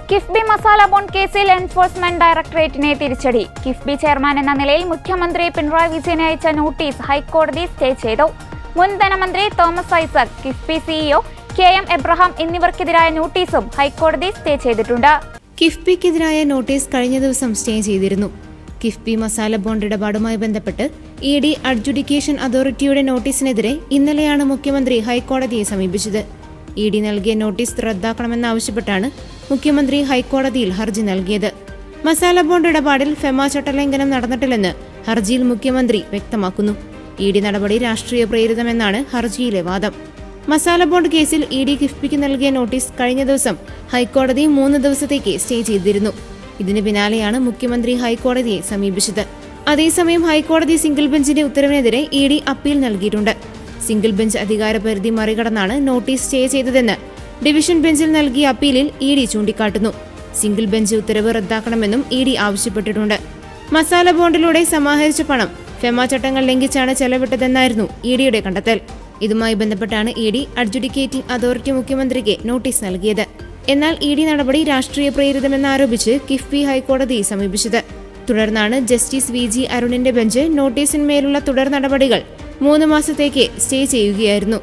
KIIFB masala bond കേസിൽ enforcement ഡയറക്ടറേറ്റിനെ തിരിച്ചടി. KIIFB chairman എന്ന നിലയിൽ മുഖ്യമന്ത്രി പിണറായി വിജയന് അയച്ച നോട്ടീസ് ഹൈക്കോടതി സ്റ്റേ ചെയ്തു. മുൻ ധനമന്ത്രി തോമസ് ഐസക്, കിഫ്ബി സിഇഒ കെ.എം. എബ്രഹാം എന്നിവർക്കെതിരായ നോട്ടീസും ഹൈക്കോടതി സ്റ്റേ ചെയ്തിട്ടുണ്ട്. കിഫ്ബിക്കെതിരായ നോട്ടീസ് കഴിഞ്ഞ ദിവസം സ്റ്റേ ചെയ്തിരുന്നു. കിഫ്ബി മസാല ബോണ്ട് ഇടപാടുമായി ബന്ധപ്പെട്ട് ഇ.ഡി. അഡ്ജുഡിക്കേഷൻ അതോറിറ്റിയുടെ നോട്ടീസിനെതിരെ ഇന്നലെയാണ് മുഖ്യമന്ത്രി ഹൈക്കോടതിയെ സമീപിച്ചത്. ഇ.ഡി. നൽകിയ നോട്ടീസ് റദ്ദാക്കണമെന്നാവശ്യപ്പെട്ടാണ് മുഖ്യമന്ത്രി ഹൈക്കോടതിയിൽ ഹർജി നൽകിയത്. മസാല ബോണ്ട് ഇടപാടിൽ ഫെമ ചട്ടലംഘനം നടന്നിട്ടില്ലെന്ന് ഹർജിയിൽ മുഖ്യമന്ത്രി വ്യക്തമാക്കുന്നു. ഇ.ഡി. നടപടി രാഷ്ട്രീയ പ്രേരിതമെന്നാണ് ഹർജിയിലെ വാദം. മസാല ബോണ്ട് കേസിൽ ഇ.ഡി. കിഫ്ബിക്ക് നൽകിയ നോട്ടീസ് കഴിഞ്ഞ ദിവസം ഹൈക്കോടതി 3 ദിവസത്തേക്ക് സ്റ്റേ ചെയ്തിരുന്നു. ഇതിന് പിന്നാലെയാണ് മുഖ്യമന്ത്രി ഹൈക്കോടതിയെ സമീപിച്ചത്. അതേസമയം ഹൈക്കോടതി സിംഗിൾ ബെഞ്ചിന്റെ ഉത്തരവിനെതിരെ ഇ.ഡി. അപ്പീൽ നൽകിയിട്ടുണ്ട്. സിംഗിൾ ബെഞ്ച് അധികാരപരിധി മറികടന്നാണ് നോട്ടീസ് സ്റ്റേ ചെയ്തതെന്ന് ഡിവിഷൻ ബെഞ്ചിൽ നൽകിയ അപ്പീലിൽ ഇ.ഡി. ചൂണ്ടിക്കാട്ടുന്നു. സിംഗിൾ ബെഞ്ച് ഉത്തരവ് റദ്ദാക്കണമെന്നും ഇ.ഡി. ആവശ്യപ്പെട്ടിട്ടുണ്ട്. മസാല ബോണ്ടിലൂടെ സമാഹരിച്ച പണം ഫെമ ചട്ടങ്ങൾ ലംഘിച്ചാണ് ചെലവിട്ടതെന്നായിരുന്നു ഇ.ഡിയുടെ കണ്ടെത്തൽ. ഇതുമായി ബന്ധപ്പെട്ടാണ് ഇ.ഡി. അഡ്ജുഡിക്കേറ്റിംഗ് അതോറിറ്റി മുഖ്യമന്ത്രിക്ക് നോട്ടീസ് നൽകിയത്. എന്നാൽ ഇ.ഡി. നടപടി രാഷ്ട്രീയ പ്രേരിതമെന്നാരോപിച്ച് കിഫ്ബി ഹൈക്കോടതിയെ സമീപിച്ചത്. തുടർന്നാണ് ജസ്റ്റിസ് വി.ജി. അരുണിന്റെ ബെഞ്ച് നോട്ടീസിന്മേലുള്ള തുടർ നടപടികൾ 3 മാസത്തേക്ക് സ്റ്റേ ചെയ്യുകയായിരുന്നു.